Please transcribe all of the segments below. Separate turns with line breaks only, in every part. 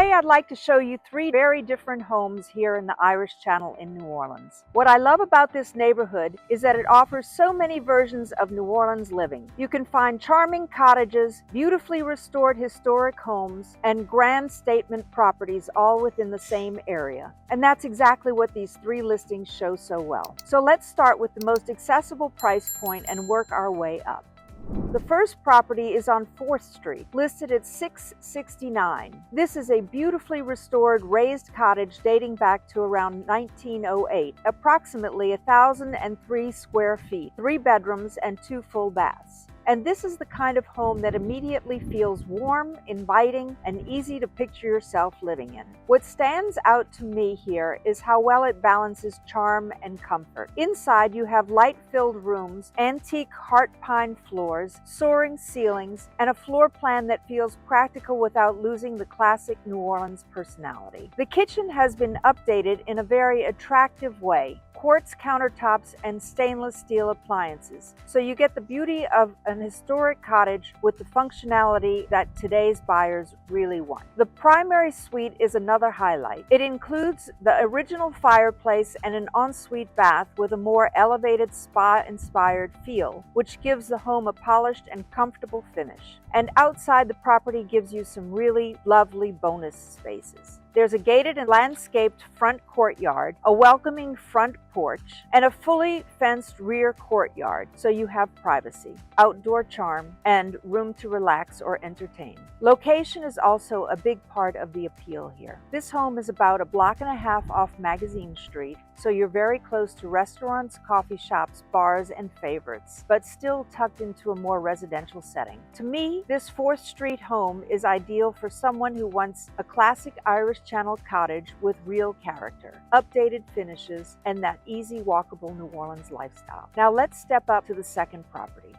Today I'd like to show you three very different homes here in the Irish Channel in New Orleans. What I love about this neighborhood is that it offers so many versions of New Orleans living. You can find charming cottages, beautifully restored historic homes, and grand statement properties all within the same area. And that's exactly what these three listings show so well. So let's start with the most accessible price point and work our way up. The first property is on 4th Street, listed at $669. This is a beautifully restored raised cottage dating back to around 1908, approximately 1,003 square feet, 3 bedrooms and 2 full baths. And this is the kind of home that immediately feels warm, inviting, and easy to picture yourself living in. What stands out to me here is how well it balances charm and comfort. Inside, you have light-filled rooms, antique heart pine floors, soaring ceilings, and a floor plan that feels practical without losing the classic New Orleans personality. The kitchen has been updated in a very attractive way. Quartz countertops and stainless steel appliances. So you get the beauty of an historic cottage with the functionality that today's buyers really want. The primary suite is another highlight. It includes the original fireplace and an ensuite bath with a more elevated spa-inspired feel, which gives the home a polished and comfortable finish. And outside, the property gives you some really lovely bonus spaces. There's a gated and landscaped front courtyard, a welcoming front porch, and a fully fenced rear courtyard, so you have privacy, outdoor charm, and room to relax or entertain. Location is also a big part of the appeal here. This home is about a block and a half off Magazine Street, so you're very close to restaurants, coffee shops, bars, and favorites, but still tucked into a more residential setting. To me, this 4th Street home is ideal for someone who wants a classic Irish Channel cottage with real character, updated finishes, and that easy walkable New Orleans lifestyle. Now let's step up to the second property.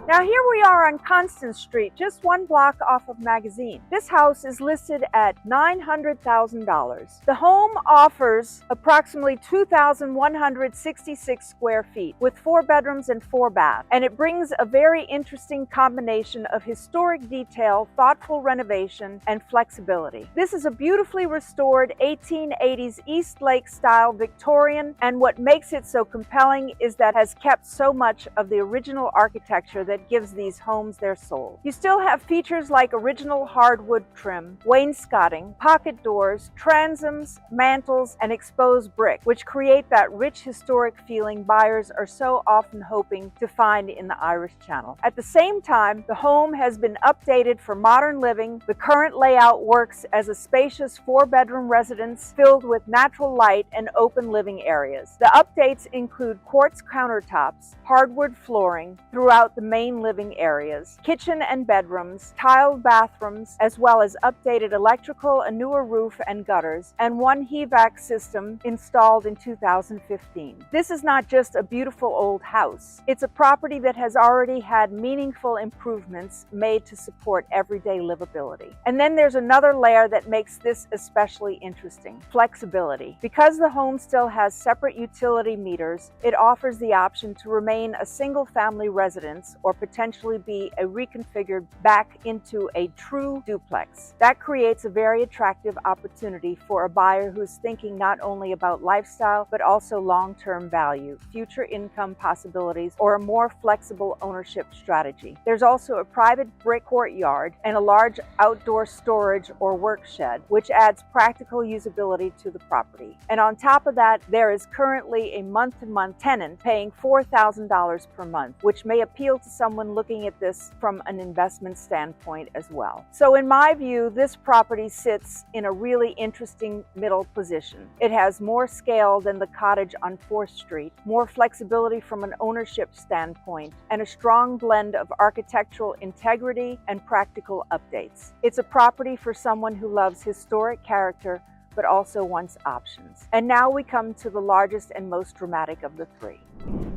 Now here we are on Constance Street, just 1 block off of Magazine. This house is listed at $900,000. The home offers approximately 2,166 square feet with 4 bedrooms and 4 baths, and it brings a very interesting combination of historic detail, thoughtful renovation, and flexibility. This is a beautifully restored 1880s East Lake style Victorian, and what makes it so compelling is that it has kept so much of the original architecture that gives these homes their soul. You still have features like original hardwood trim, wainscoting, pocket doors, transoms, mantels, and exposed brick, which create that rich historic feeling buyers are so often hoping to find in the Irish Channel. At the same time, the home has been updated for modern living. The current layout works as a spacious 4-bedroom residence filled with natural light and open living areas. The updates include quartz countertops, hardwood flooring throughout the main living areas, kitchen and bedrooms, tiled bathrooms, as well as updated electrical, a newer roof and gutters, and 1 HVAC system installed in 2015. This is not just a beautiful old house. It's a property that has already had meaningful improvements made to support everyday livability. And then there's another layer that makes this especially interesting: flexibility. Because the home still has separate utility meters, it offers the option to remain a single-family residence or potentially be reconfigured back into a true duplex. That creates a very attractive opportunity for a buyer who's thinking not only about lifestyle, but also long-term value, future income possibilities, or a more flexible ownership strategy. There's also a private brick courtyard and a large outdoor storage or work shed, which adds practical usability to the property. And on top of that, there is currently a month-to-month tenant paying $4,000 per month, which may appeal to someone looking at this from an investment standpoint as well. So in my view, this property sits in a really interesting middle position. It has more scale than the cottage on 4th Street, more flexibility from an ownership standpoint, and a strong blend of architectural integrity and practical updates. It's a property for someone who loves historic character but also wants options. And now we come to the largest and most dramatic of the three.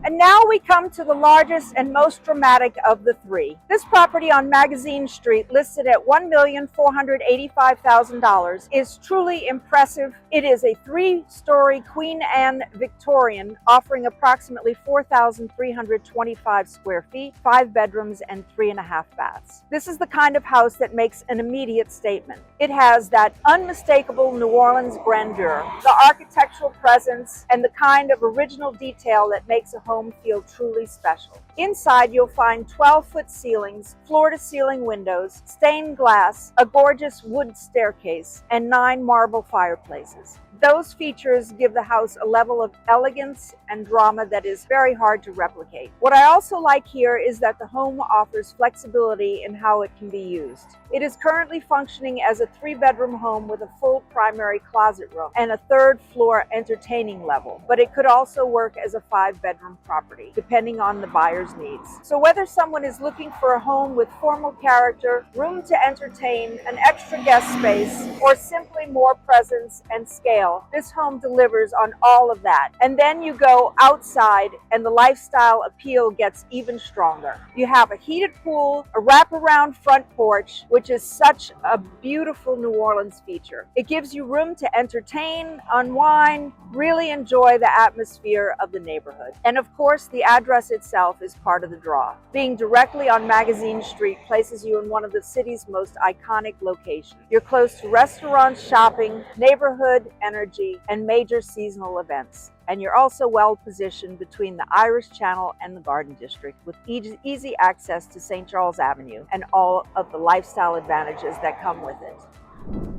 And now we come to the largest and most dramatic of the three. This property on Magazine Street, listed at $1,485,000, is truly impressive. It is a three-story Queen Anne Victorian, offering approximately 4,325 square feet, 5 bedrooms, and 3.5 baths. This is the kind of house that makes an immediate statement. It has that unmistakable New Orleans grandeur, the architectural presence, and the kind of original detail that makes a home feel truly special. Inside, you'll find 12-foot ceilings, floor-to-ceiling windows, stained glass, a gorgeous wood staircase, and 9 marble fireplaces. Those features give the house a level of elegance and drama that is very hard to replicate. What I also like here is that the home offers flexibility in how it can be used. It is currently functioning as a 3-bedroom home with a full primary closet room and a 3rd-floor entertaining level, but it could also work as a 5-bedroom property, depending on the buyer's needs. So whether someone is looking for a home with formal character, room to entertain, an extra guest space, or simply more presence and scale, this home delivers on all of that. And then you go outside and the lifestyle appeal gets even stronger. You have a heated pool, a wraparound front porch, which is such a beautiful New Orleans feature. It gives you room to entertain, unwind, really enjoy the atmosphere of the neighborhood. And of course, the address itself is part of the draw. Being directly on Magazine Street places you in one of the city's most iconic locations. You're close to restaurants, shopping, neighborhood, energy, and major seasonal events. And you're also well positioned between the Irish Channel and the Garden District, with easy access to St. Charles Avenue and all of the lifestyle advantages that come with it.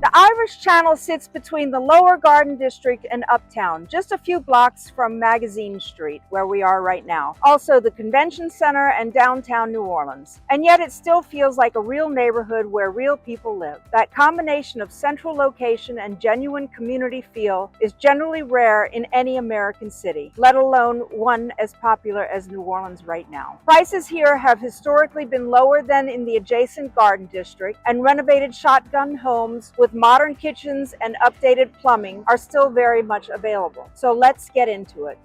The Irish Channel sits between the Lower Garden District and Uptown, just a few blocks from Magazine Street, where we are right now. Also the Convention Center and downtown New Orleans. And yet it still feels like a real neighborhood where real people live. That combination of central location and genuine community feel is generally rare in any American city, let alone one as popular as New Orleans right now. Prices here have historically been lower than in the adjacent Garden District, and renovated shotgun homes with modern kitchens and updated plumbing are still very much available. So let's get into it.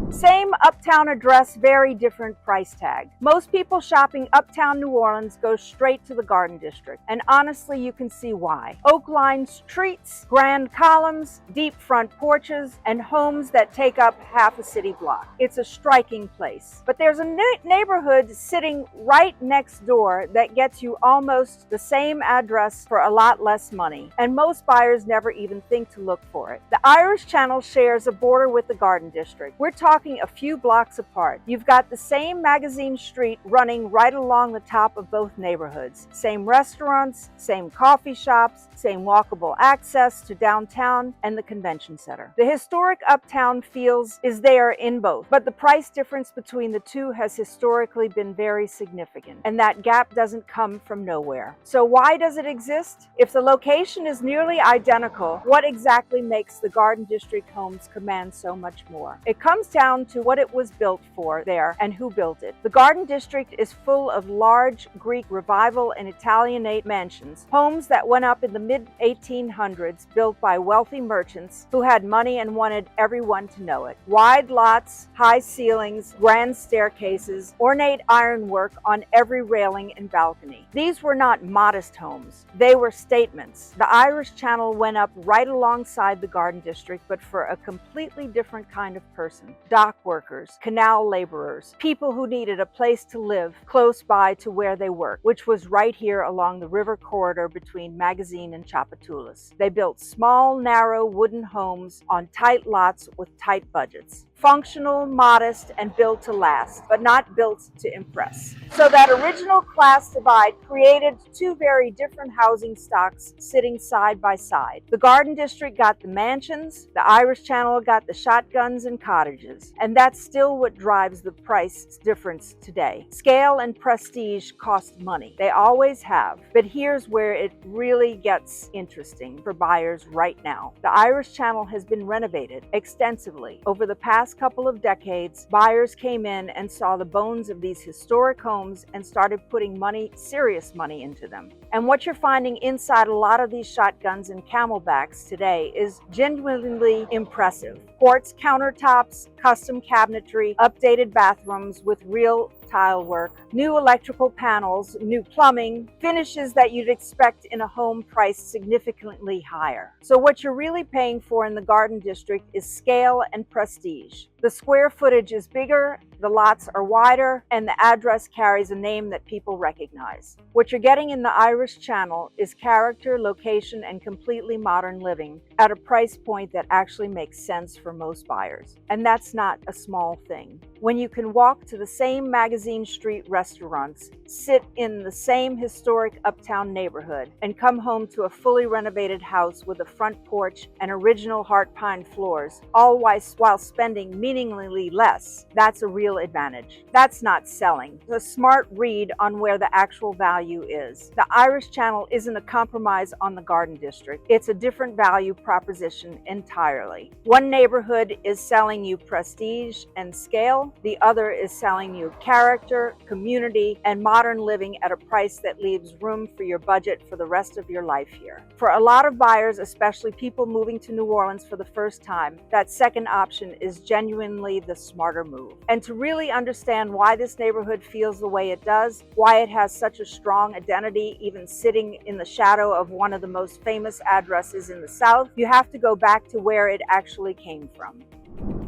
Same uptown address, very different price tag. Most people shopping uptown New Orleans go straight to the Garden District, and honestly you can see why. Oak-lined streets, grand columns, deep front porches, and homes that take up half a city block. It's a striking place. But there's a neighborhood sitting right next door that gets you almost the same address for a lot less money, and most buyers never even think to look for it. The Irish Channel shares a border with the Garden District. We're talking a few blocks apart. You've got the same Magazine Street running right along the top of both neighborhoods. Same restaurants, same coffee shops, same walkable access to downtown and the convention center. The historic uptown feels is there in both, but the price difference between the two has historically been very significant, and that gap doesn't come from nowhere. So why does it exist? If the location is nearly identical, what exactly makes the Garden District homes command so much more? It comes down to what it was built for there and who built it. The Garden District is full of large Greek Revival and Italianate mansions, homes that went up in the mid-1800s, built by wealthy merchants who had money and wanted everyone to know it. Wide lots, high ceilings, grand staircases, ornate ironwork on every railing and balcony. These were not modest homes. They were statements. The Irish Channel went up right alongside the Garden District, but for a completely different kind of person. Dock workers, canal laborers, people who needed a place to live close by to where they worked, which was right here along the river corridor between Magazine and Tchoupitoulas. They built small, narrow wooden homes on tight lots with tight budgets. Functional, modest, and built to last, but not built to impress. So that original class divide created two very different housing stocks sitting side by side. The Garden District got the mansions, the Irish Channel got the shotguns and cottages, and that's still what drives the price difference today. Scale and prestige cost money. They always have, but here's where it really gets interesting for buyers right now. The Irish Channel has been renovated extensively over the past last couple of decades, buyers came in and saw the bones of these historic homes and started putting money, serious money, into them. And what you're finding inside a lot of these shotguns and Camelbacks today is genuinely impressive. Quartz countertops, custom cabinetry, updated bathrooms with real tile work, new electrical panels, new plumbing, finishes that you'd expect in a home priced significantly higher. So what you're really paying for in the Garden District is scale and prestige. The square footage is bigger, the lots are wider, and the address carries a name that people recognize. What you're getting in the Irish Channel is character, location, and completely modern living at a price point that actually makes sense for most buyers. And that's not a small thing. When you can walk to the same Magazine Street restaurants, sit in the same historic uptown neighborhood, and come home to a fully renovated house with a front porch and original heart pine floors, all while spending meaningfully less, that's a real advantage. That's not selling. It's a smart read on where the actual value is. The Irish Channel isn't a compromise on the Garden District. It's a different value proposition entirely. One neighborhood is selling you prestige and scale. The other is selling you character, community, and modern living at a price that leaves room for your budget for the rest of your life here. For a lot of buyers, especially people moving to New Orleans for the first time, that second option is genuinely the smarter move. And to really understand why this neighborhood feels the way it does, why it has such a strong identity, even sitting in the shadow of one of the most famous addresses in the South, you have to go back to where it actually came from.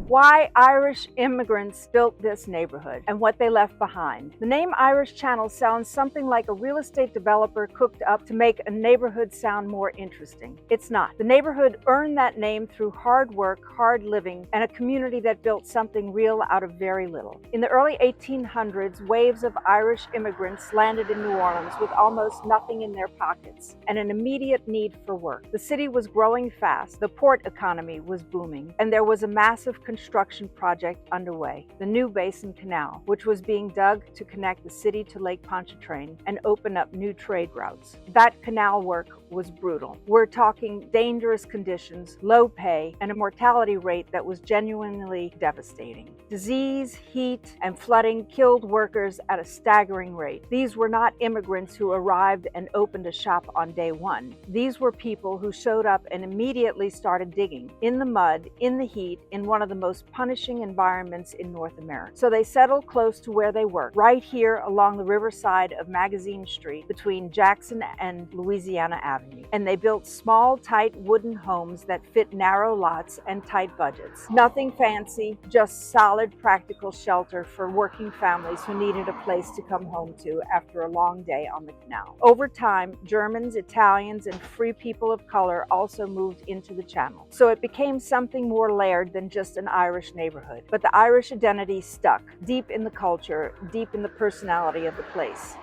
Why Irish immigrants built this neighborhood and what they left behind. The name Irish Channel sounds something like a real estate developer cooked up to make a neighborhood sound more interesting. It's not. The neighborhood earned that name through hard work, hard living, and a community that built something real out of very little. In the early 1800s, waves of Irish immigrants landed in New Orleans with almost nothing in their pockets and an immediate need for work. The city was growing fast, the port economy was booming, and there was a massive construction project underway, the New Basin Canal, which was being dug to connect the city to Lake Pontchartrain and open up new trade routes. That canal work was brutal. We're talking dangerous conditions, low pay, and a mortality rate that was genuinely devastating. Disease, heat, and flooding killed workers at a staggering rate. These were not immigrants who arrived and opened a shop on day one. These were people who showed up and immediately started digging in the mud, in the heat, in one of the most punishing environments in North America. So they settled close to where they worked, right here along the riverside of Magazine Street between Jackson and Louisiana Avenue. And they built small, tight wooden homes that fit narrow lots and tight budgets. Nothing fancy, just solid, practical shelter for working families who needed a place to come home to after a long day on the canal. Over time, Germans, Italians, and free people of color also moved into the channel. So it became something more layered than just an Irish neighborhood. But the Irish identity stuck deep in the culture, deep in the personality of the place.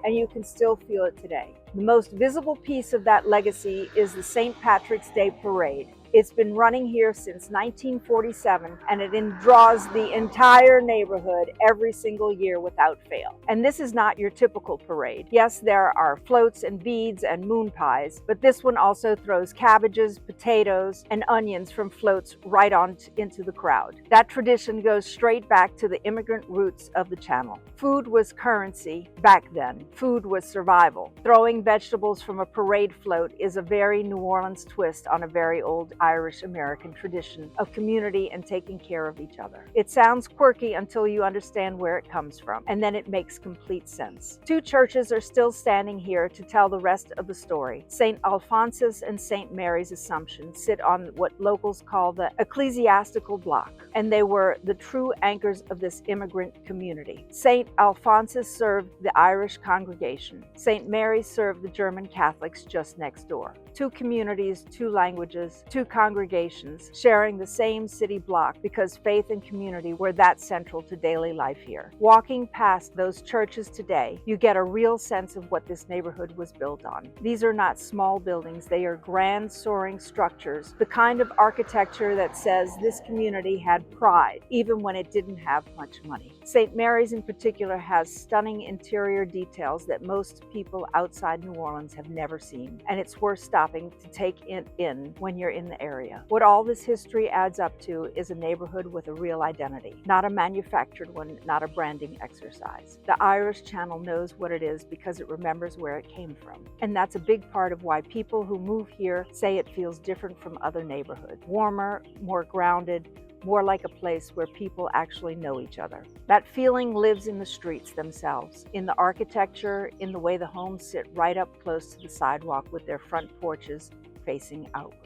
And you can still feel it today. The most visible piece of that legacy is the St. Patrick's Day Parade. It's been running here since 1947, and it draws the entire neighborhood every single year without fail. And this is not your typical parade. Yes, there are floats and beads and moon pies, but this one also throws cabbages, potatoes, and onions from floats right on into the crowd. That tradition goes straight back to the immigrant roots of the channel. Food was currency back then. Food was survival. Throwing vegetables from a parade float is a very New Orleans twist on a very old Irish American tradition of community and taking care of each other. It sounds quirky until you understand where it comes from, and then it makes complete sense. Two churches are still standing here to tell the rest of the story. St. Alphonsus and St. Mary's Assumption sit on what locals call the ecclesiastical block, and they were the true anchors of this immigrant community. St. Alphonsus served the Irish congregation. St. Mary served the German Catholics just next door. Two communities, two languages, two congregations sharing the same city block because faith and community were that central to daily life here. Walking past those churches today, you get a real sense of what this neighborhood was built on. These are not small buildings, they are grand soaring structures, the kind of architecture that says this community had pride, even when it didn't have much money. St. Mary's in particular has stunning interior details that most people outside New Orleans have never seen, and it's worth stopping shopping to take it in when you're in the area. What all this history adds up to is a neighborhood with a real identity, not a manufactured one, not a branding exercise. The Irish Channel knows what it is because it remembers where it came from. And that's a big part of why people who move here say it feels different from other neighborhoods. Warmer, more grounded, more like a place where people actually know each other. That feeling lives in the streets themselves, in the architecture, in the way the homes sit right up close to the sidewalk with their front porches facing outward.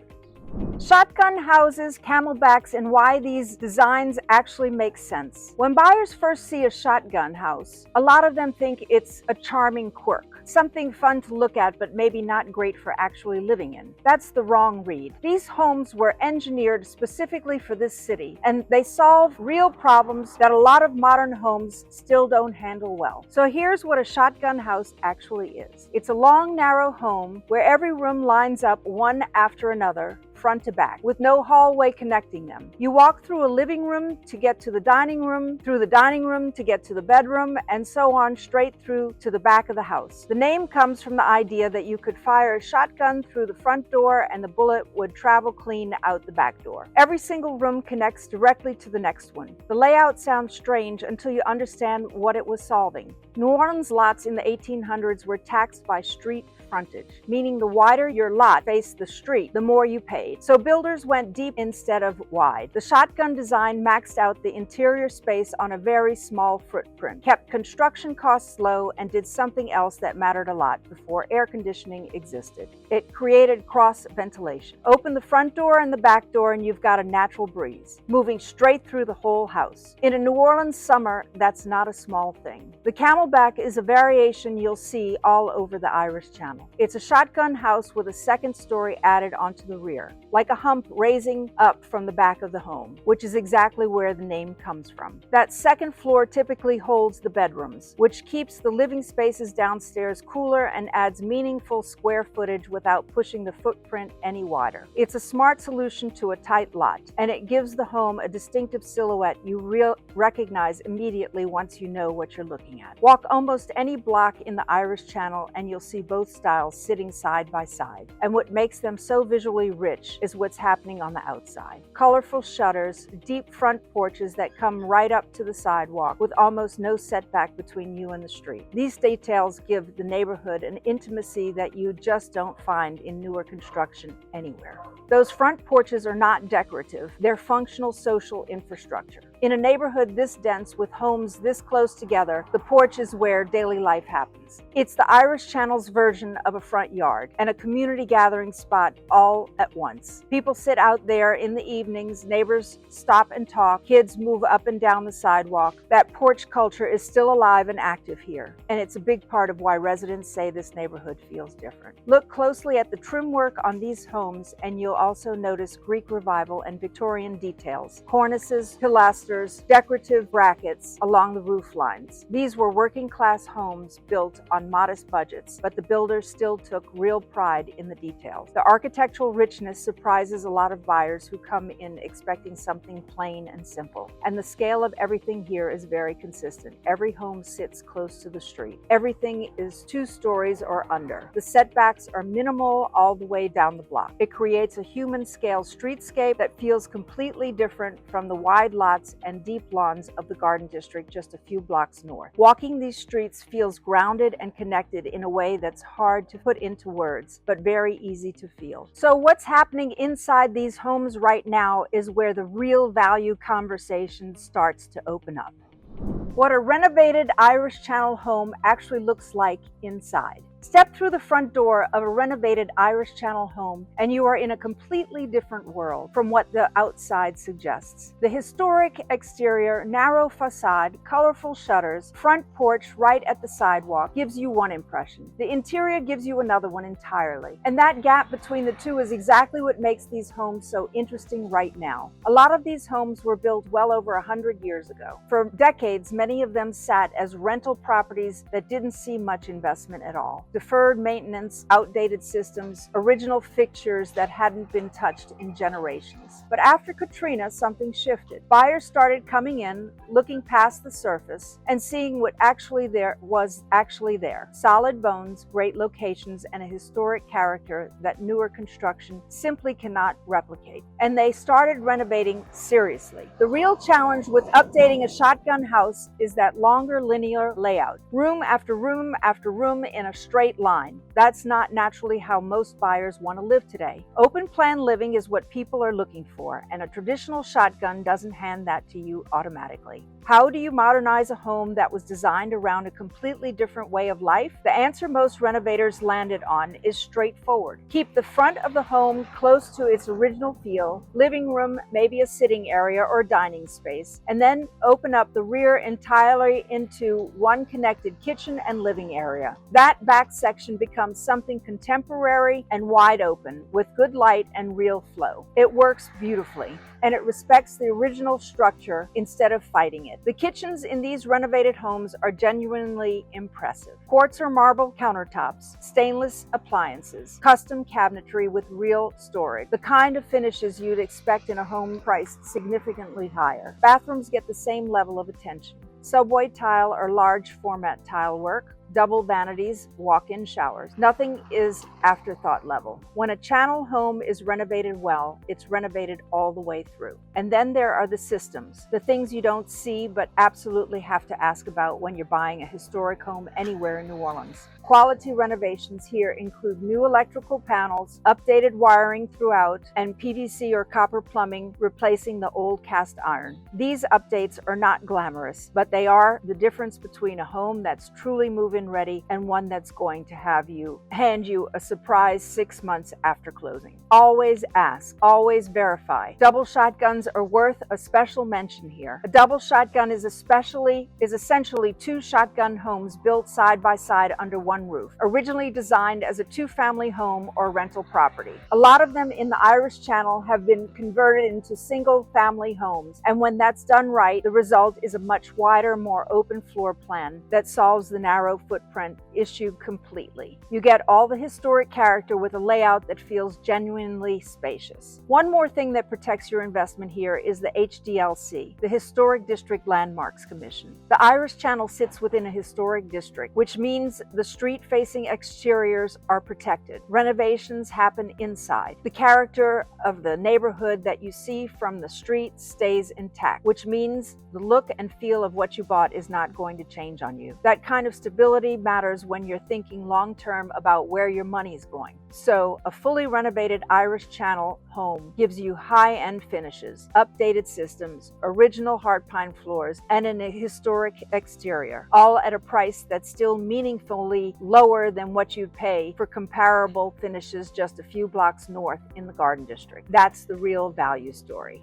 Shotgun houses, camelbacks, and why these designs actually make sense. When buyers first see a shotgun house, a lot of them think it's a charming quirk, something fun to look at but maybe not great for actually living in. That's the wrong read. These homes were engineered specifically for this city, and they solve real problems that a lot of modern homes still don't handle well. So here's what a shotgun house actually is. It's a long, narrow home where every room lines up one after another, front to back, with no hallway connecting them. You walk through a living room to get to the dining room, through the dining room to get to the bedroom, and so on straight through to the back of the house. The name comes from the idea that you could fire a shotgun through the front door and the bullet would travel clean out the back door. Every single room connects directly to the next one. The layout sounds strange until you understand what it was solving. New Orleans lots in the 1800s were taxed by street frontage, meaning the wider your lot faced the street, the more you paid. So builders went deep instead of wide. The shotgun design maxed out the interior space on a very small footprint, kept construction costs low, and did something else that mattered a lot before air conditioning existed. It created cross ventilation. Open the front door and the back door and you've got a natural breeze, moving straight through the whole house. In a New Orleans summer, that's not a small thing. The Camelback is a variation you'll see all over the Irish Channel. It's a shotgun house with a second story added onto the rear, like a hump raising up from the back of the home, which is exactly where the name comes from. That second floor typically holds the bedrooms, which keeps the living spaces downstairs cooler and adds meaningful square footage without pushing the footprint any wider. It's a smart solution to a tight lot, and it gives the home a distinctive silhouette you recognize immediately once you know what you're looking at. Walk almost any block in the Irish Channel and you'll see both styles sitting side by side. And what makes them so visually rich is what's happening on the outside. Colorful shutters, deep front porches that come right up to the sidewalk with almost no setback between you and the street. These details give the neighborhood an intimacy that you just don't find in newer construction anywhere. Those front porches are not decorative, they're functional social infrastructure. In a neighborhood this dense with homes this close together, the porch is where daily life happens. It's the Irish Channel's version of a front yard and a community gathering spot all at once. People sit out there in the evenings, neighbors stop and talk, kids move up and down the sidewalk. That porch culture is still alive and active here, and it's a big part of why residents say this neighborhood feels different. Look closely at the trim work on these homes and you'll also notice Greek Revival and Victorian details, cornices, pilasters, decorative brackets along the roof lines. These were working class homes built on modest budgets, but the builders still took real pride in the details. The architectural richness surprises a lot of buyers who come in expecting something plain and simple. And the scale of everything here is very consistent. Every home sits close to the street. Everything is 2 stories or under. The setbacks are minimal all the way down the block. It creates a human scale streetscape that feels completely different from the wide lots and deep lawns of the Garden District just a few blocks north. Walking these streets feels grounded and connected in a way that's hard to put into words, but very easy to feel. So what's happening inside these homes right now is where the real value conversation starts to open up. What a renovated Irish Channel home actually looks like inside. Step through the front door of a renovated Irish Channel home and you are in a completely different world from what the outside suggests. The historic exterior, narrow facade, colorful shutters, front porch right at the sidewalk gives you one impression. The interior gives you another one entirely. And that gap between the two is exactly what makes these homes so interesting right now. A lot of these homes were built well over 100 years ago. For decades, many of them sat as rental properties that didn't see much investment at all. deferred maintenance, outdated systems, original fixtures that hadn't been touched in generations. But after Katrina, something shifted. Buyers started coming in, looking past the surface, and seeing what was actually there. Solid bones, great locations, and a historic character that newer construction simply cannot replicate. And they started renovating seriously. The real challenge with updating a shotgun house is that longer linear layout. Room after room after room in a straight line. That's not naturally how most buyers want to live today. Open plan living is what people are looking for, and a traditional shotgun doesn't hand that to you automatically. How do you modernize a home that was designed around a completely different way of life? The answer most renovators landed on is straightforward. Keep the front of the home close to its original feel, living room, maybe a sitting area or dining space, and then open up the rear entirely into one connected kitchen and living area. That back section becomes something contemporary and wide open, with good light and real flow. It works beautifully, and it respects the original structure instead of fighting it. The kitchens in these renovated homes are genuinely impressive. Quartz or marble countertops, stainless appliances, custom cabinetry with real storage, the kind of finishes you'd expect in a home priced significantly higher. Bathrooms get the same level of attention. Subway tile or large format tile work, double vanities, walk-in showers. Nothing is afterthought level. When a channel home is renovated well, it's renovated all the way through. And then there are the systems, the things you don't see but absolutely have to ask about when you're buying a historic home anywhere in New Orleans. Quality renovations here include new electrical panels, updated wiring throughout, and PVC or copper plumbing replacing the old cast iron. These updates are not glamorous, but they are the difference between a home that's truly move-in ready and one that's going to hand you a surprise 6 months after closing. Always ask, always verify. Double shotguns are worth a special mention here. A double shotgun is essentially two shotgun homes built side by side under one roof, originally designed as a two-family home or rental property. A lot of them in the Irish Channel have been converted into single-family homes, and when that's done right, the result is a much wider, more open floor plan that solves the narrow footprint issue completely. You get all the historic character with a layout that feels genuinely spacious. One more thing that protects your investment here is the HDLC, the Historic District Landmarks Commission. The Irish Channel sits within a historic district, which means the street-facing exteriors are protected. Renovations happen inside. The character of the neighborhood that you see from the street stays intact, which means the look and feel of what you bought is not going to change on you. That kind of stability matters when you're thinking long-term about where your money is going. So, a fully renovated Irish Channel home gives you high-end finishes, updated systems, original hard pine floors, and an historic exterior, all at a price that's still meaningfully lower than what you'd pay for comparable finishes just a few blocks north in the Garden District. That's the real value story.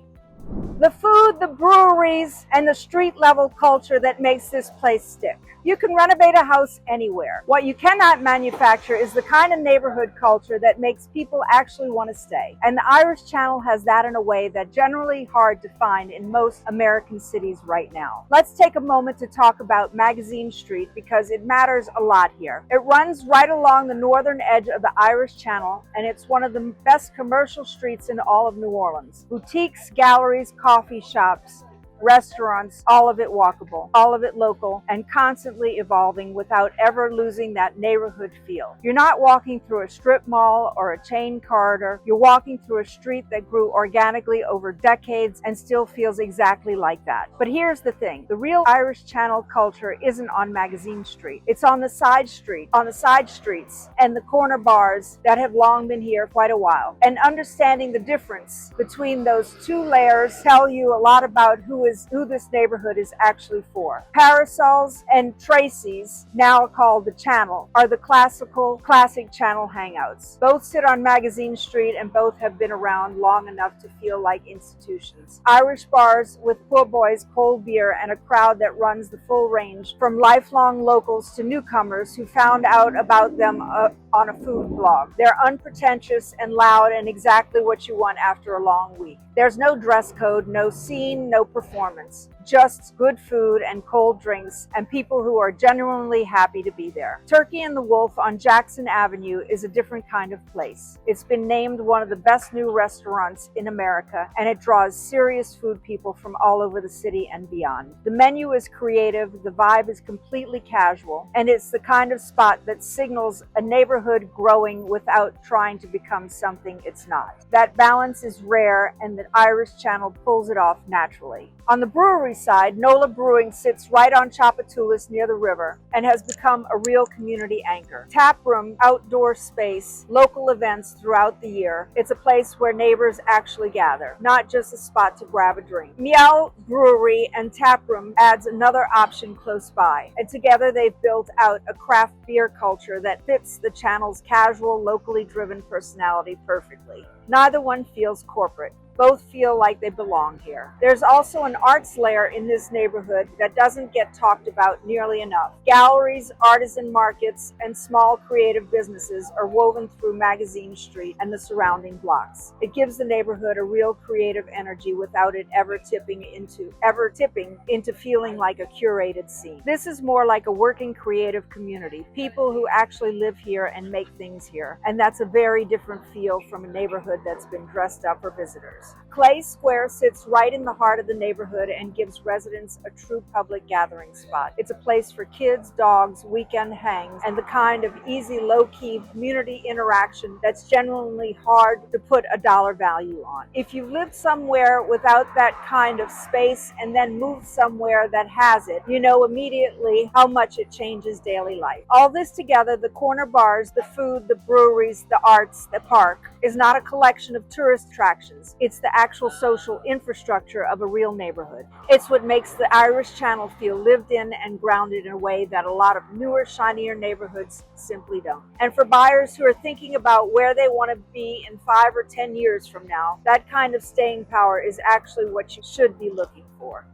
The food, the breweries, and the street-level culture that makes this place stick. You can renovate a house anywhere. What you cannot manufacture is the kind of neighborhood culture that makes people actually want to stay. And the Irish Channel has that in a way that's generally hard to find in most American cities right now. Let's take a moment to talk about Magazine Street because it matters a lot here. It runs right along the northern edge of the Irish Channel, and it's one of the best commercial streets in all of New Orleans. Boutiques, galleries, coffee shops, restaurants, all of it walkable, all of it local, and constantly evolving without ever losing that neighborhood feel. You're not walking through a strip mall or a chain corridor. You're walking through a street that grew organically over decades and still feels exactly like that. But here's the thing. The real Irish Channel culture isn't on Magazine Street. It's on the side streets, and the corner bars that have long been here quite a while. And understanding the difference between those two layers tell you a lot about who this neighborhood is actually for. Parasols and Tracy's, now called the Channel, are the classic Channel hangouts. Both sit on Magazine Street and both have been around long enough to feel like institutions. Irish bars with poor boys, cold beer, and a crowd that runs the full range from lifelong locals to newcomers who found out about them on a food blog. They're unpretentious and loud and exactly what you want after a long week. There's no dress code, no scene, no performance. just good food and cold drinks and people who are genuinely happy to be there. Turkey and the Wolf on Jackson Avenue is a different kind of place. It's been named one of the best new restaurants in America, and it draws serious food people from all over the city and beyond. The menu is creative, the vibe is completely casual, and it's the kind of spot that signals a neighborhood growing without trying to become something it's not. That balance is rare, and the Irish Channel pulls it off naturally. On the brewery side, NOLA Brewing sits right on Chapatulas near the river and has become a real community anchor. Tap room, outdoor space, local events throughout the year. It's a place where neighbors actually gather, not just a spot to grab a drink. Meow Brewery and Tap Room adds another option close by, and together they've built out a craft beer culture that fits the channel's casual, locally driven personality perfectly. Neither one feels corporate. Both feel like they belong here. There's also an arts layer in this neighborhood that doesn't get talked about nearly enough. Galleries, artisan markets, and small creative businesses are woven through Magazine Street and the surrounding blocks. It gives the neighborhood a real creative energy without it ever tipping into feeling like a curated scene. This is more like a working creative community, people who actually live here and make things here. And that's a very different feel from a neighborhood that's been dressed up for visitors. Clay Square sits right in the heart of the neighborhood and gives residents a true public gathering spot. It's a place for kids, dogs, weekend hangs, and the kind of easy, low-key community interaction that's genuinely hard to put a dollar value on. If you've lived somewhere without that kind of space and then moved somewhere that has it, you know immediately how much it changes daily life. All this together, the corner bars, the food, the breweries, the arts, the park, is not a collection of tourist attractions. It's the actual social infrastructure of a real neighborhood. It's what makes the Irish Channel feel lived in and grounded in a way that a lot of newer, shinier neighborhoods simply don't. And for buyers who are thinking about where they want to be in 5 or 10 years from now, that kind of staying power is actually what you should be looking for.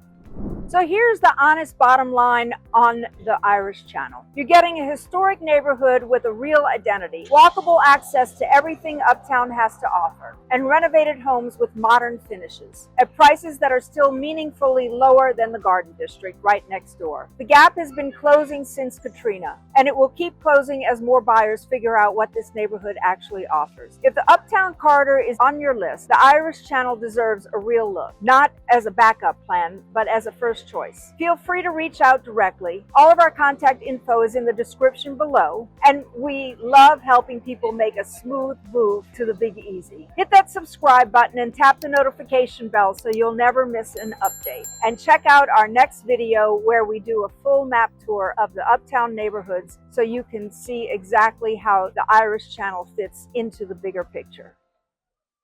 So here's the honest bottom line on the Irish Channel. You're getting a historic neighborhood with a real identity, walkable access to everything Uptown has to offer, and renovated homes with modern finishes at prices that are still meaningfully lower than the Garden District right next door. The gap has been closing since Katrina, and it will keep closing as more buyers figure out what this neighborhood actually offers. If the Uptown corridor is on your list, the Irish Channel deserves a real look, not as a backup plan, but as a first choice. Feel free to reach out directly. All of our contact info is in the description below, and we love helping people make a smooth move to the Big Easy. Hit that subscribe button and tap the notification bell so you'll never miss an update. And check out our next video where we do a full map tour of the Uptown neighborhoods so you can see exactly how the Irish Channel fits into the bigger picture.